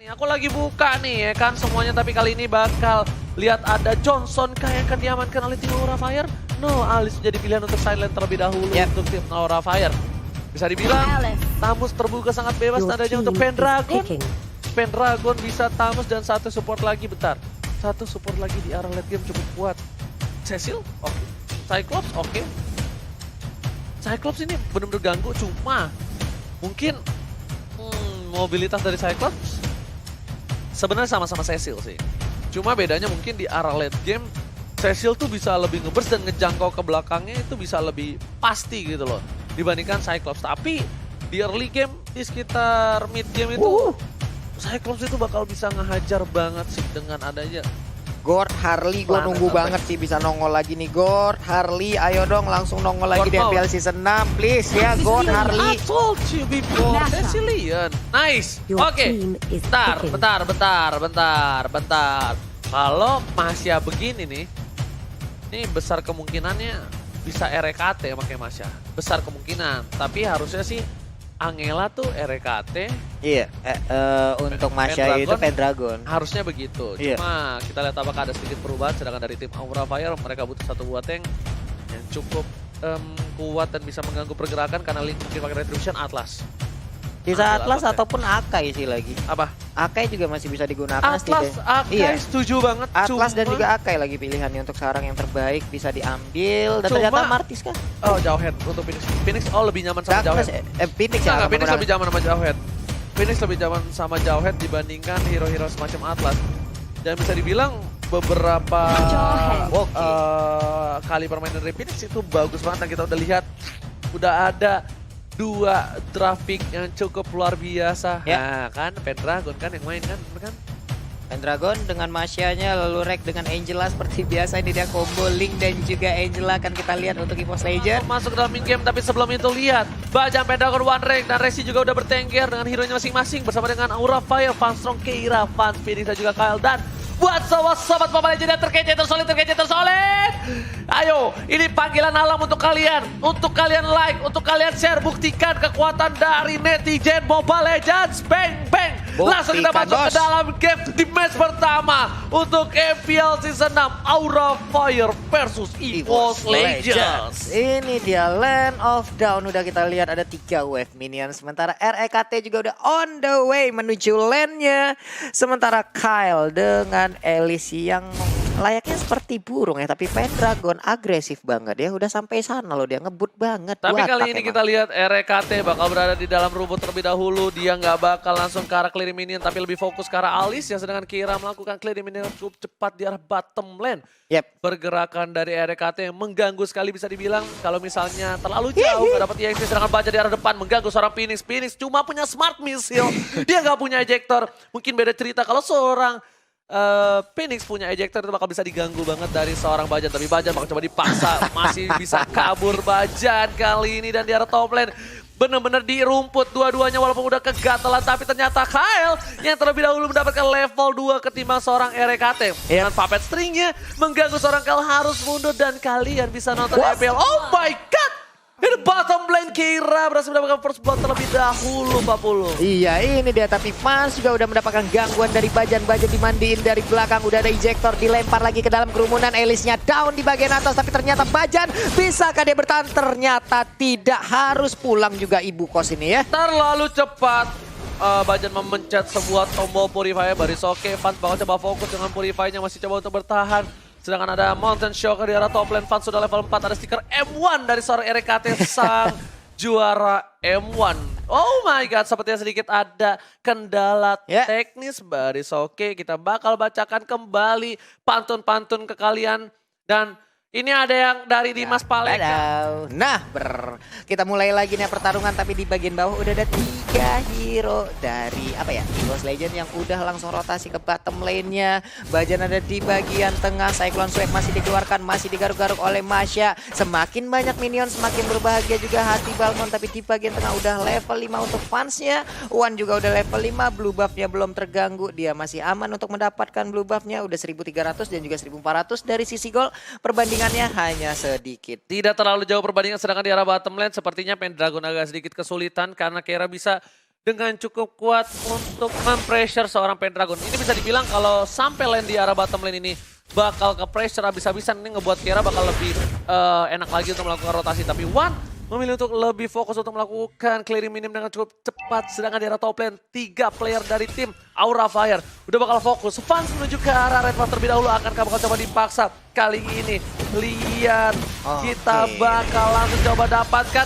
Nih, aku lagi buka nih ya kan semuanya, tapi kali ini bakal lihat ada Johnson yang akan diamankan oleh tim Aura Fire. No, Alice jadi pilihan untuk silent terlebih dahulu untuk tim Aura Fire. Bisa dibilang Tamus terbuka sangat bebas tandanya untuk Pendragon. Pendragon bisa Tamus dan satu support lagi, bentar. Satu support lagi di arah late game cukup kuat. Cecil, oke. Cyclops, oke. Cyclops ini benar-benar ganggu, cuma mungkin mobilitas dari Cyclops sebenarnya sama-sama Cecil sih. Cuma bedanya mungkin di arah late game, Cecil tuh bisa lebih ngebers dan ngejangkau ke belakangnya itu bisa lebih pasti gitu loh dibandingkan Cyclops. Tapi di early game, di sekitar mid game itu Cyclops itu bakal bisa ngehajar banget sih dengan adanya Gord, Harley, gue nunggu banget sih bisa nongol lagi nih. Gord, Harley, ayo dong langsung nongol lagi di MPL Season 6, please ya Gord, Harley. I told you before, Cecilian. Nice, oke. Bentar. Kalau Masya begini nih, ini besar kemungkinannya bisa RKT pakai Masya. Besar kemungkinan, tapi harusnya sih Angela tuh RKT. Iya, untuk Masya itu Pendragon. Harusnya begitu. Cuma kita lihat apakah ada sedikit perubahan. Sedangkan dari tim Aura Fire mereka butuh satu buah tank yang cukup kuat dan bisa mengganggu pergerakan karena Link mungkin pakai Retribution Atlas. Bisa Atlas ataupun Akai sih lagi. Apa? Akai juga masih bisa digunakan. Atlas, Akai setuju banget. Atlas dan juga Akai lagi pilihannya untuk sekarang yang terbaik bisa diambil. Dan ternyata Martis kan? Oh, Jauhead untuk Phoenix. Phoenix lebih nyaman sama Jauhead. Phoenix ya? Phoenix lebih nyaman sama Jauhead. Phoenix lebih nyaman sama Jauhead dibandingkan hero-hero semacam Atlas. Dan bisa dibilang beberapa kali permainan dari Phoenix itu bagus banget. Dan kita udah lihat, udah ada dua traffic yang cukup luar biasa. Nah kan, Pendragon kan yang main kan? Pendragon dengan Masya-nya, lalu Rek dengan Angela seperti biasa. Ini dia combo Link dan juga Angela akan kita lihat untuk EVOS Legend. Masuk dalam in-game, tapi sebelum itu lihat Bajang Pendragon One Rek dan Resi juga udah bertengger dengan hero-nya masing-masing bersama dengan Aura Fire, Fanstrong, Keira, Van, Phoenix dan juga Kyle. Dan buat sobat Mobile Legends yang terkece tersolid. Ayo, ini panggilan alam untuk kalian like, untuk kalian share, buktikan kekuatan dari netizen Mobile Legends. Bang. Langsung kita masuk ke dalam game di match pertama untuk MPL Season 6 Aura Fire versus EVOS Legends. Ini dia Land of Dawn, udah kita lihat ada 3 wave minion. Sementara REKT juga udah on the way menuju lane-nya. Sementara Kyle dengan Elise yang layaknya seperti burung ya, tapi Pendragon agresif banget ya, udah sampai sana loh, dia ngebut banget. Tapi kali ini kita lihat RKT bakal berada di dalam rumput terlebih dahulu, dia nggak bakal langsung ke arah clear minion tapi lebih fokus ke arah Alice ya, sedangkan Kira melakukan clear minion cukup cepat di arah bottom lane. Pergerakan dari RKT yang mengganggu sekali bisa dibilang, kalau misalnya terlalu jauh nggak dapat EXP, sedangkan Baja di arah depan mengganggu seorang Phoenix cuma punya smart missile, dia nggak punya ejector. Mungkin beda cerita kalau seorang Phoenix punya ejector itu bakal bisa diganggu banget dari seorang Bajan. Tapi Bajan bakal coba dipaksa, masih bisa kabur Bajan kali ini. Dan di arah top lane bener-bener di rumput dua-duanya walaupun udah kegatelan. Tapi ternyata Kyle yang terlebih dahulu mendapatkan level 2 ketimbang seorang RKT. Dengan puppet stringnya mengganggu seorang Kyle harus mundur. Dan kalian bisa nonton MPL. Oh my god! Ini bottom lane Kira berhasil mendapatkan first blood terlebih dahulu 40. Iya ini dia, tapi Fans juga udah mendapatkan gangguan dari Bajan dimandiin dari belakang. Udah ada ejector dilempar lagi ke dalam kerumunan. Elisnya down di bagian atas, tapi ternyata Bajan bisakah dia bertahan? Ternyata tidak, harus pulang juga ibu kos ini ya. Terlalu cepat. Bajan memencet sebuah tombol Purify baris. Oke, Fans bakal coba fokus dengan Purify-nya, masih coba untuk bertahan. Sedangkan ada Mountain Shocker di arah top lane. Fans sudah level 4, ada stiker M1 dari seorang RKT sang juara M1. Oh my god, sepertinya sedikit ada kendala teknis baris. Oke, kita bakal bacakan kembali pantun-pantun ke kalian. Dan ini ada yang dari Dimas Paleka. Nah, kita mulai lagi nih pertarungan, tapi di bagian bawah udah ada 3 hero dari EVOS Legend yang udah langsung rotasi ke bottom lane-nya. Bajan ada di bagian tengah, Cyclone Swag masih dikeluarkan, masih digaruk-garuk oleh Masya. Semakin banyak minion, semakin berbahagia juga hati Balmond, tapi di bagian tengah udah level 5 untuk fansnya. Wan juga udah level 5, blue buff-nya belum terganggu, dia masih aman untuk mendapatkan blue buff-nya. Udah 1300 dan juga 1400 dari sisi gol. Perbandingannya hanya sedikit. Tidak terlalu jauh perbandingan, sedangkan di arah bottom lane sepertinya Pendragon agak sedikit kesulitan karena Kira bisa dengan cukup kuat untuk mempressure seorang Pendragon. Ini bisa dibilang kalau sampai lane di arah bottom lane ini bakal ke pressure habis-habisan, ini ngebuat Kira bakal lebih enak lagi untuk melakukan rotasi. Tapi Wan memilih untuk lebih fokus untuk melakukan clearing minim dengan cukup cepat. Sedangkan di arah top lane, 3 player dari tim Aura Fire udah bakal fokus. Fans menuju ke arah Red Buff terlebih dahulu, akankah bakal coba dipaksa? Kali ini, lihat kita bakal langsung coba dapatkan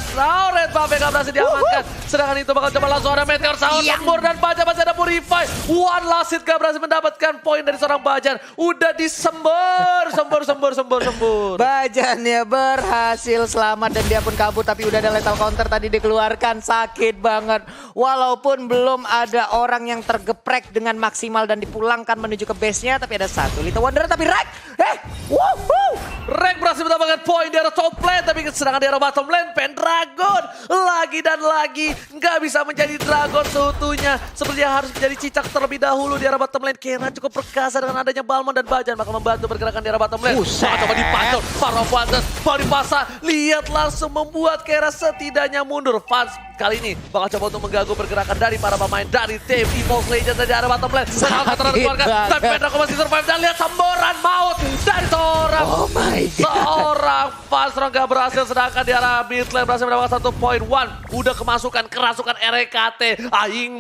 Red Buff yang gak berhasil diamankan. Sedangkan itu bakal coba langsung ada Meteor Shower, Sembur dan Bajan masih ada Purify. One last hit gak berhasil mendapatkan poin dari seorang Bajan. Udah disembur, sembur. Bajannya berhasil selamat dan dia pun kabur, tapi udah ada lethal counter tadi dikeluarkan, sakit banget. Walaupun belum ada orang yang tergeprek dengan maksimal dan dipulangkan menuju ke base-nya, tapi ada satu Little Wanderer, tapi Rek! Rek berhasil mendapatkan poin di arah top lane, tapi sedangkan di arah bottom lane, Pendragon lagi dan lagi nggak bisa menjadi Dragon seutuhnya. Sepertinya harus menjadi cicak terlebih dahulu di arah bottom lane. Kira cukup perkasa dengan adanya Balmond dan Bajan bakal membantu pergerakan di arah bottom lane. Coba dipacul, para fans dipasang, lihat langsung membuat Kira setidaknya mundur. Fans kali ini bakal coba untuk mengganggu pergerakan dari para pemain dari tim EVOS Legends dari arah bottom lane. Sangat keluarga, tapi Pendragon masih survive dan lihat semburan maut dari seorang fans gak berhasil. Sedangkan di arah mid lane berhasil mendapatkan 1 poin. One udah kemasukan kerasukan RKT. Aing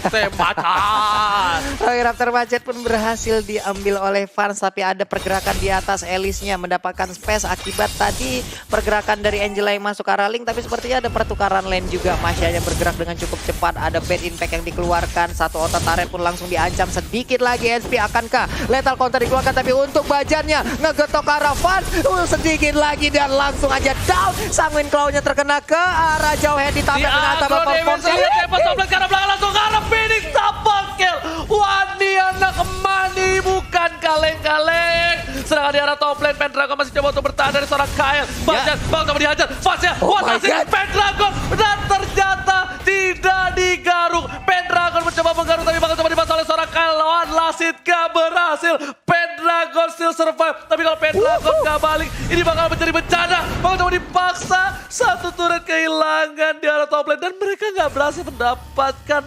tembakan. Raptor Budget pun berhasil diambil oleh fans, tapi ada pergerakan di atas Elisnya mendapatkan space akibat tadi pergerakan dari Angela yang masuk ke arah Link, tapi sepertinya ada pertukaran lane juga. Masyanya bergerak dengan cukup cepat, ada bad impact yang dikeluarkan, satu otot turret pun langsung diancam. Sedikit lagi SP, akankah lethal counter dikeluarkan, tapi untuk Bajannya ngegetok ke arah fans, sedikit lagi dan langsung aja down. Sanguin Claw-nya terkena ke arah jauh, head ditambah dengan atap perform. Karena belakang langsung ke arah Phoenix, double kill. Wani anak mani, bukan kaleng-kaleng. Sedangkan di arah top lane, Pendragon masih coba untuk bertahan dari seorang Kael. Bajan bakal coba dihajar, fansnya Pendragon, dan ternyata tidak digaruk. Pendragon mencoba menggaruk, tapi bakal coba dipasang oleh seorang Kael. One last hit gak berhasil. Pendragon still survive, tapi kalau Pendragon gak balik, ini bakal menjadi bencana. Bakal coba dipaksa, satu turret kehilangan di arah top lane, dan mereka gak berhasil mendapatkan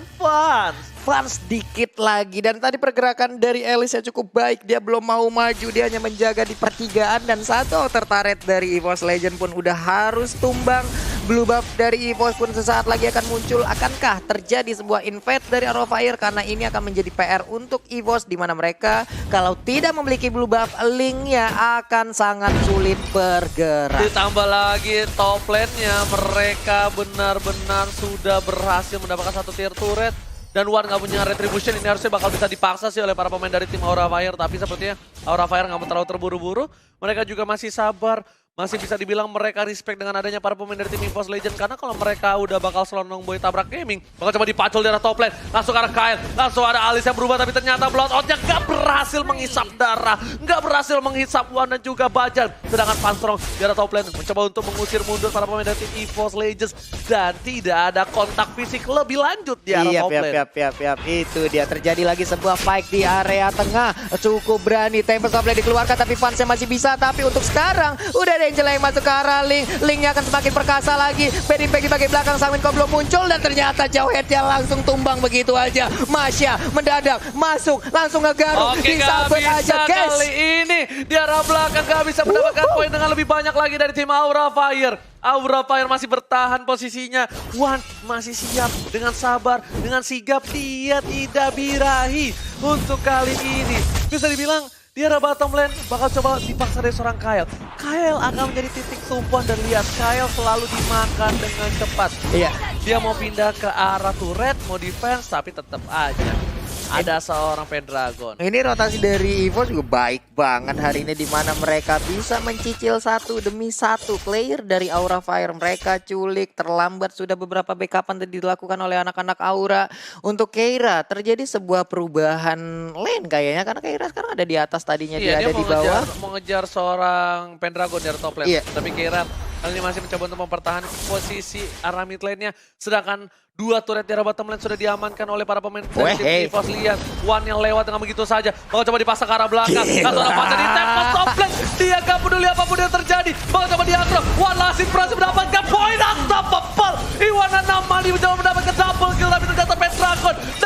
Fans dikit lagi, dan tadi pergerakan dari Elis yang cukup baik. Dia belum mau maju, dia hanya menjaga di pertigaan, dan satu outer turret dari EVOS Legend pun udah harus tumbang. Blue buff dari EVOS pun sesaat lagi akan muncul. Akankah terjadi sebuah invade dari Aura Fire? Karena ini akan menjadi PR untuk EVOS, di mana mereka kalau tidak memiliki blue buff, Link-nya akan sangat sulit bergerak. Ditambah lagi top lane-nya, mereka benar-benar sudah berhasil mendapatkan 1 tier turret. Dan Wan gak punya retribution, ini harusnya bakal bisa dipaksa sih oleh para pemain dari tim Aura Fire. Tapi sepertinya Aura Fire gak mau terlalu terburu-buru. Mereka juga masih sabar. Masih bisa dibilang mereka respect dengan adanya para pemain dari tim EVOS Legend. Karena kalau mereka udah bakal selonong boy tabrak gaming, bakal coba dipacul di arah top lane. Langsung ke arah Kael, langsung ada Alice yang berubah. Tapi ternyata bloodout-nya gak berhasil menghisap darah, gak berhasil menghisap Wan dan juga Bajan. Sedangkan Panstrong di arah top lane mencoba untuk mengusir mundur para pemain dari tim EVOS Legends. Dan tidak ada kontak fisik lebih lanjut di arah top lane. Itu dia, terjadi lagi sebuah fight di area tengah. Cukup berani, Tempest of Blade dikeluarkan, tapi fansnya masih bisa. Tapi untuk sekarang, udah ada Angela yang masuk ke arah Link. Linknya akan semakin perkasa lagi. Bad impact di bagian belakang, Sanguin kok belum muncul. Dan ternyata jauh headnya langsung tumbang begitu aja. Masya mendadak masuk, langsung ngegaruk. Disabet aja guys. Kali ini di arah belakang gak bisa mendapatkan poin dengan lebih banyak lagi dari tim Aura Fire. Aura Fire masih bertahan posisinya. Wan masih siap dengan sabar, dengan sigap. Dia tidak birahi untuk kali ini. Bisa dibilang di arah bottom lane bakal coba dipaksa dari seorang Kael. Kael akan menjadi titik tumpuan, dan lihat Kael selalu dimakan dengan cepat. Iya. Dia mau pindah ke arah turret, mau defense, tapi tetap aja ada seorang Pendragon. Ini rotasi dari EVOS juga baik banget hari ini, di mana mereka bisa mencicil satu demi satu player dari Aura Fire. Mereka culik, terlambat sudah beberapa backupan tadi dilakukan oleh anak-anak Aura. Untuk Keira terjadi sebuah perubahan lane kayaknya, karena Keira sekarang ada di atas, tadinya dia ada di bawah. Mau ngejar seorang Pendragon dari top lane, tapi Keira kali ini masih mencoba untuk mempertahankan posisi arah mid lane-nya. Sedangkan 2 turret di arah bottom lane sudah diamankan oleh para pemain dari tim EVOS. Lihat Wan yang lewat dengan begitu saja. Bakal coba dipasang ke arah belakang. Langsung ada fase di tembak top lane. Dia gak peduli apapun yang terjadi. Bakal coba diakro. Wan Lasin berhasil mendapatkan poin. Unstoppable. Iwan Anamali mencoba mendapatkan double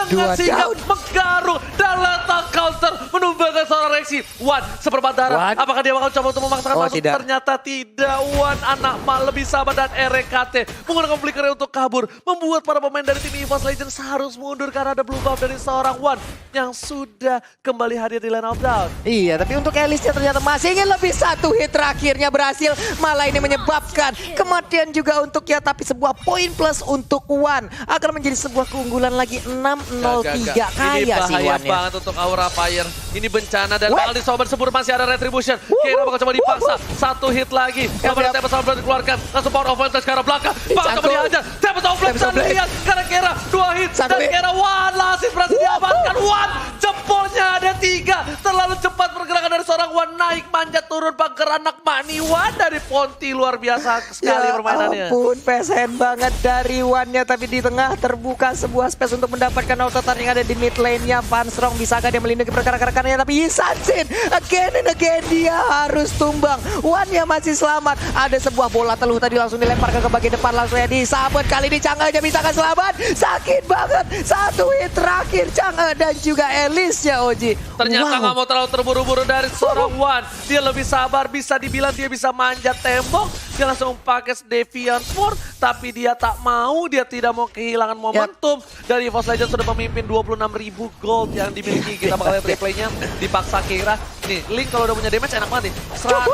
dengan sigap menggarung dan letak counter menumbangkan seorang Rexy. Wan seperempat darah. Apakah dia bakal coba untuk memaksakan masuk? Tidak. Ternyata tidak. Wan anak lebih sabar dan RKT menggunakan flickernya untuk kabur. Membuat para pemain dari tim EVOS Legends harus mundur karena ada blue buff dari seorang Wan yang sudah kembali hadir di line of down. Iya, tapi untuk Elisnya ternyata masih ingin lebih. Satu hit terakhirnya berhasil. Malah ini menyebabkan kematian juga untuk ya, tapi sebuah poin plus untuk Wan akan menjadi sebuah keunggulan lagi 6-0-3. Kaya sih bahaya Wannya. banget untuk Aura Fire. Ini bencana dan Aldi Sobat Sebur masih ada Retribution. Kira bakal coba dipaksa. Satu hit lagi. Kembali Tempest of Flame dikeluarkan. Langsung Power of Flame ke arah belakang. Bakal coba dihajar. Tempest of Flame bisa dilihat. Karena Kira 2 hit. Dan Kira Wan langsung berhasil diamankan. Wan jempolnya ada 3. Terlalu cepat pergerakan dari seorang Wan. Naik manjat turun pagar anak Mani. Wan dari Ponti luar biasa sekali permainannya. Ya ampun, PSN banget dari Wannya. Tapi di tengah terbuka sebuah space untuk mendapatkan auto turn yang ada di mid lane-nya. Vanstrong bisakah dia melindungi rekan-rekannya, tapi Hisansin again and again dia harus tumbang. Wannya masih selamat. Ada sebuah bola teluh tadi langsung dilempar ke bagian depan, langsung ya disabet. Kali ini Chang'e aja bisakah selamat? Sakit banget. Satu hit terakhir Chang'e dan juga Elisnya Oji. Ternyata nggak mau terlalu terburu-buru dari seorang Wan. Dia lebih sabar, bisa dibilang dia bisa manjat tembok. Dia langsung pakai Deviant Sword, tapi dia tak mau, dia tidak mau kehilangan momentum. Dari EVOS Legends sudah memimpin 26.000 gold yang dimiliki. Kita bakal lihat replaynya, dipaksa Kira. Nih, Link kalau udah punya damage enak banget nih. Serot.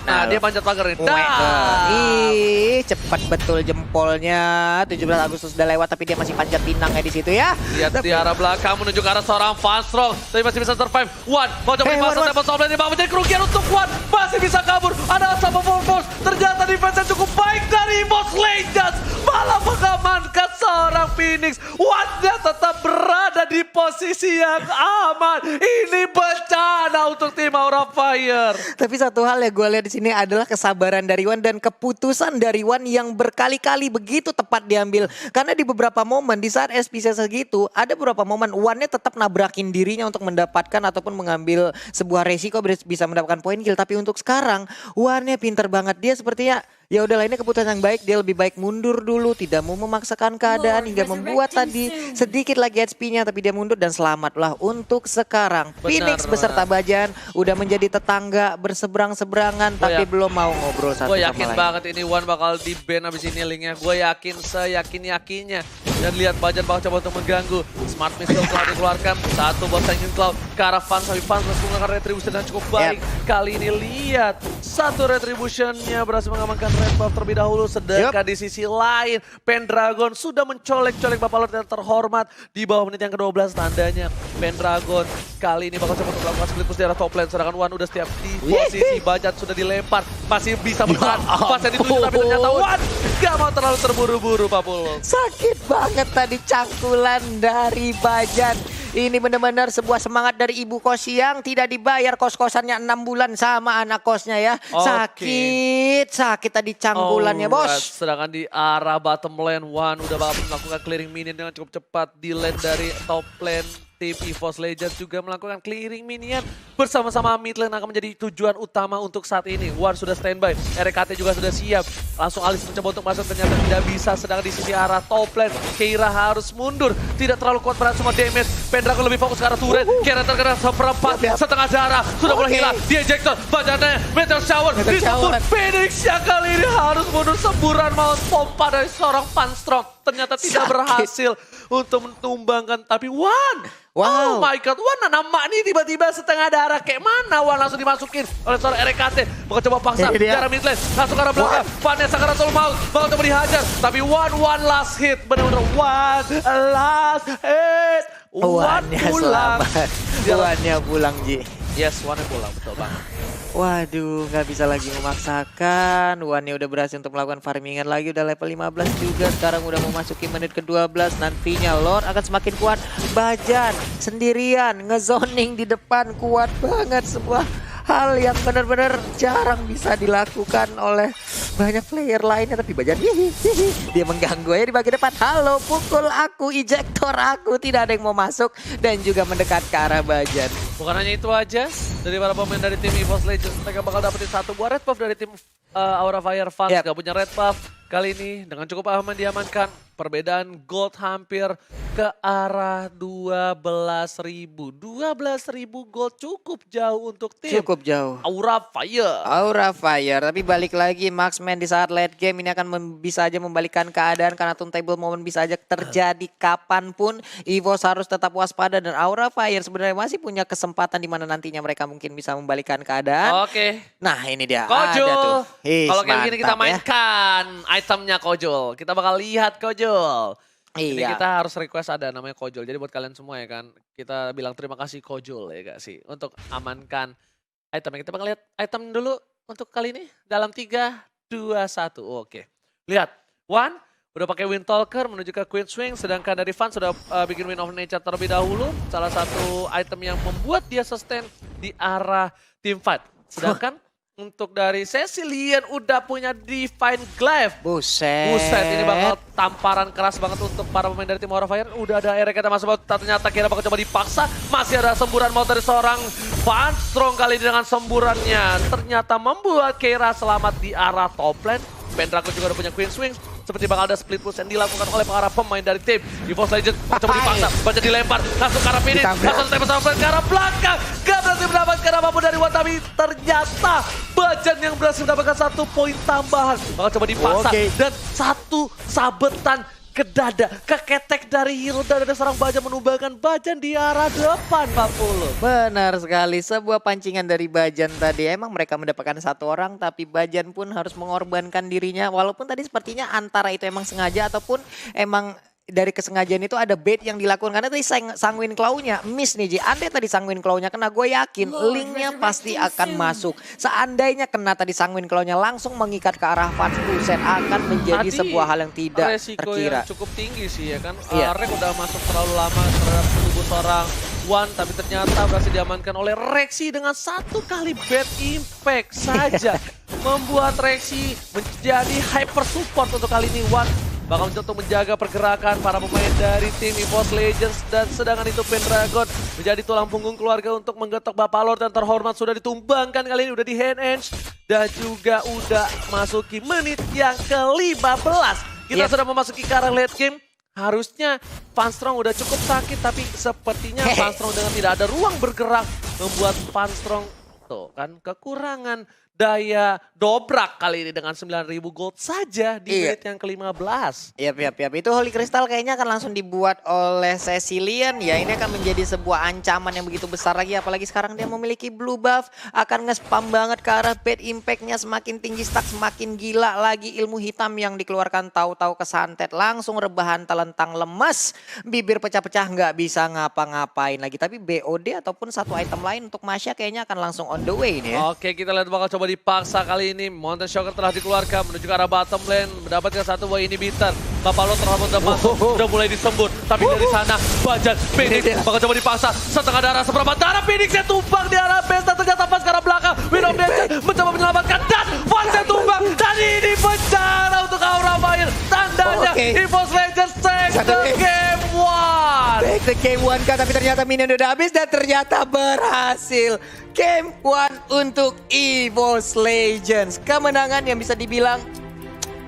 Nah, dia panjat pagar nih. Ih, cepat betul jempolnya. 17 Agustus udah lewat, tapi dia masih panjat pinangnya di situ ya. Lihat di arah belakang menuju ke arah seorang Vanstrong, tapi masih bisa survive. Wan mau coba dipaksa Tempest of Flame ini, menjadi kerugian untuk Wan. Masih bisa kabur. Ada sama Force. Ternyata defense yang cukup baik dari EVOS Legends. Malah mengamankan seorang Phoenix. Wan-nya tetap berada di posisi yang aman. Ini bencana untuk tim Aura Fire. Tapi satu hal ya gue lihat di sini adalah kesabaran dari Wan dan keputusan dari Wan yang berkali-kali begitu tepat diambil. Karena di beberapa momen di saat SPC segitu, ada beberapa momen Wan-nya tetap nabrakin dirinya untuk mendapatkan ataupun mengambil sebuah resiko bisa mendapatkan poin kill. Tapi untuk sekarang Wan-nya pinter banget. Dia sepertinya ya udahlah, ini keputusan yang baik. Dia lebih baik mundur dulu, tidak mau memaksakan keadaan hingga membuat tadi sedikit lagi HP-nya, tapi dia mundur dan selamatlah untuk sekarang. Phoenix beserta Bajan udah menjadi tetangga berseberang-seberangan, tapi belum mau ngobrol satu sama lain. Gue yakin banget ini Wan bakal di-ban abis ini linknya. Gue yakin seyakin-yakinnya. Dan lihat Bajan bakal coba untuk mengganggu. Smart Missile telah dikeluarkan. Satu buat Sanction Cloud ke arah Fans, tapi Fans menggunakan Retribution dan cukup baik. Kali ini lihat satu Retribution-nya berhasil mengamankan red buff terlebih dahulu. Sedangkan di sisi lain Pendragon sudah mencolek-colek Bapak Lord yang terhormat di bawah menit yang ke-12. Tandanya Pendragon kali ini bakal coba untuk melakukan split push di arah top lane. Sedangkan Wan udah setiap di posisi. Bajan sudah dilempar, masih bisa bertahan. Pas yang dituju, tapi ternyata Wan gak mau terlalu terburu-buru Pak Pulwo. Sakit banget tadi cangkulan dari Bajan. Ini benar-benar sebuah semangat dari ibu kos yang tidak dibayar kos-kosannya 6 bulan sama anak kosnya ya. Sakit tadi cangkulannya bos. Sedangkan di arah bottom lane Wan udah bakal melakukan clearing minion dengan cukup cepat. Di lane dari top lane tim EVOS Legends juga melakukan clearing minion bersama-sama mid lane akan menjadi tujuan utama untuk saat ini. Wan sudah standby, RKT juga sudah siap. Langsung Alis mencoba untuk masuk, ternyata tidak bisa. Sedangkan di sisi arah top lane, Keira harus mundur. Tidak terlalu kuat berat semua damage. Pendragon lebih fokus ke arah turret. Keira terkena seperempat, setengah darah. Sudah mulai hilang, di ejector. Bajannya, Meteor Shower, disebut Phoenix yang kali ini harus mundur. Semburan maut pompa dari seorang Vanstrong. Ternyata tidak berhasil untuk menumbangkan. Tapi Wan, oh my god, Wan nama nih tiba-tiba setengah darah. Kayak mana Wan langsung dimasukin oleh seorang RKT. Bakal coba paksa di arah mid lane. Langsung ke arah belakang. Vannya Sakaratul Maut. Bakal coba dihajar. Tapi one last hit. Benar-benar one last hit. Wannya pulang. Wannya pulang Ji. Yes, Wannya pulang. Betul banget. Waduh, nggak bisa lagi memaksakan. Wannya udah berhasil untuk melakukan farmingan lagi. Udah level 15 juga. Sekarang udah memasuki menit ke-12. Nantinya Lord akan semakin kuat. Bajan sendirian ngezoning di depan. Kuat banget, sebuah hal yang benar-benar jarang bisa dilakukan oleh banyak player lainnya. Tapi Bajan dia mengganggu ya di bagian depan. Halo, pukul aku, ejector aku. Tidak ada yang mau masuk dan juga mendekat ke arah Bajan. Bukan hanya itu aja, dari para pemain dari tim EVOS Legends, mereka bakal dapetin satu buah red buff dari tim Aura Fire Fans. Gak punya red buff, kali ini dengan cukup aman diamankan. Perbedaan gold hampir ke arah 12.000. 12.000 gold cukup jauh untuk tim. Cukup jauh. Aura Fire. Aura Fire, tapi balik lagi Marksman di saat late game ini akan bisa aja membalikkan keadaan karena turntable moment bisa aja terjadi kapanpun. EVOS harus tetap waspada dan Aura Fire sebenarnya masih punya kesempatan di mana nantinya mereka mungkin bisa membalikkan keadaan. Oke. Nah ini dia. Kojul. Ada tuh. Kalau kayak gini kita mantap ya. mainkan itemnya Kojul. Kita bakal lihat Kojul. Jadi Iya. kita harus request ada namanya Kojul. Jadi buat kalian semua ya kan, kita bilang terima kasih Kojul ya gak sih. Untuk amankan itemnya. Kita bakal lihat item dulu untuk kali ini. Dalam 3, 2, 1. Oke. Lihat. One udah pakai Wind Talker menuju ke Queen Swing. Sedangkan dari Van sudah bikin Wind of Nature terlebih dahulu. Salah satu item yang membuat dia sustain di arah team fight. Sedangkan untuk dari Cecilian udah punya Divine Glaive. Buset. Buset, ini bakal tamparan keras banget untuk para pemain dari tim Aura Fire. Udah ada Eric kita masuk, ternyata Kira bakal coba dipaksa. Masih ada semburan mau dari seorang Van Strong kali ini dengan semburannya. Ternyata membuat Kira selamat di arah top lane. Pendragon juga udah punya Queen Swing. Seperti bakal ada split push yang dilakukan oleh para pemain dari tim EVOS Legends. Coba dipaksa, baca dilempar, langsung ke arah finish, langsung tembak sama ke arah belakang. Gak berhasil mendapatkan apapun dari Watami. Ternyata Bajan yang berhasil mendapatkan 1 poin tambahan. Bakal coba dipaksa dan 1 sabetan ke dada, ke ketek dari hero dan ada seorang Bajan menumbangkan Bajan di arah depan 40. Benar sekali, sebuah pancingan dari Bajan tadi. Emang mereka mendapatkan 1 orang tapi Bajan pun harus mengorbankan dirinya. Walaupun tadi sepertinya antara itu emang sengaja ataupun emang dari kesengajaan itu ada bait yang dilakukan. Karena tadi Sanguine Claw-nya miss nih Ji. Andai tadi Sanguine Claw-nya kena, gue yakin linknya pasti akan masuk. Seandainya kena tadi Sanguine Claw-nya langsung mengikat ke arah Van Buset akan menjadi sebuah hal yang tidak resiko terkira. Yang cukup tinggi sih ya kan. Iya. Rek udah masuk terlalu lama terhadap tubuh seorang Wan, tapi ternyata berhasil diamankan oleh Rexy dengan 1 kali bad impact saja. Membuat Rexy menjadi hyper support untuk kali ini. Wan bakal mencoba untuk menjaga pergerakan para pemain dari tim EVOS Legends. Dan sedangkan itu Pendragon menjadi tulang punggung keluarga untuk menggetok Bapak Lord yang terhormat. Sudah ditumbangkan kali ini, udah di hand edge. Dan juga udah masuki menit yang ke-15. Kita sudah memasuki ke arah late game. Harusnya Van Strong udah cukup sakit, tapi sepertinya Van Strong dengan tidak ada ruang bergerak membuat Van Strong tuh kan kekurangan daya dobrak kali ini dengan 9.000 gold saja di menit yang ke-15. Yap. Itu Holy Crystal kayaknya akan langsung dibuat oleh Cecilian. Ya ini akan menjadi sebuah ancaman yang begitu besar lagi. Apalagi sekarang dia memiliki blue buff. Akan nge-spam banget ke arah bad impact-nya semakin tinggi, stack semakin gila lagi. Ilmu hitam yang dikeluarkan tahu-tahu kesantet. Langsung rebahan telentang lemes. Bibir pecah-pecah nggak bisa ngapa-ngapain lagi. Tapi BOD ataupun 1 item lain untuk Masya kayaknya akan langsung on the way nih ya. Oke, kita lihat bakal coba dipaksa kali ini. Mountain Shocker telah dikeluarkan menuju ke arah bottom lane, mendapatkan 1 buah inhibitor. Papalo terlalu udah masuk, udah mulai disembur. Tapi dari sana Bajan Phoenix bakal coba dipaksa. Setengah darah, seberapa darah Phoenixnya tumbang di arah base. Dan ternyata pas ke arah belakang Wind of Nature mencoba menyelamatkan dan Vansnya tumbang. Dan ini bencana untuk Aura Fire. Tandanya EVOS Legends take the game 1. Take the game 1 kan, tapi ternyata minion udah habis dan ternyata berhasil. Game 1 untuk EVOS Legends. Kemenangan yang bisa dibilang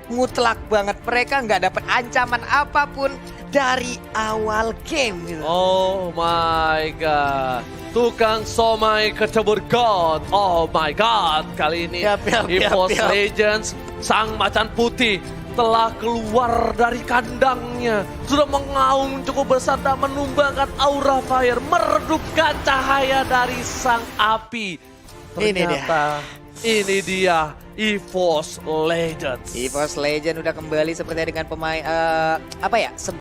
mutlak banget. Mereka nggak dapat ancaman apapun dari awal game gitu. Oh my god. Tukang somai kecebur god. Oh my god. Kali ini EVOS Legends, sang macan putih, telah keluar dari kandangnya. Sudah mengaum cukup besar dan menumbangkan Aura Fire. Meredupkan cahaya dari sang api. Ternyata ini dia EVOS Legends. EVOS Legends udah kembali sepertinya dengan pemain apa ya?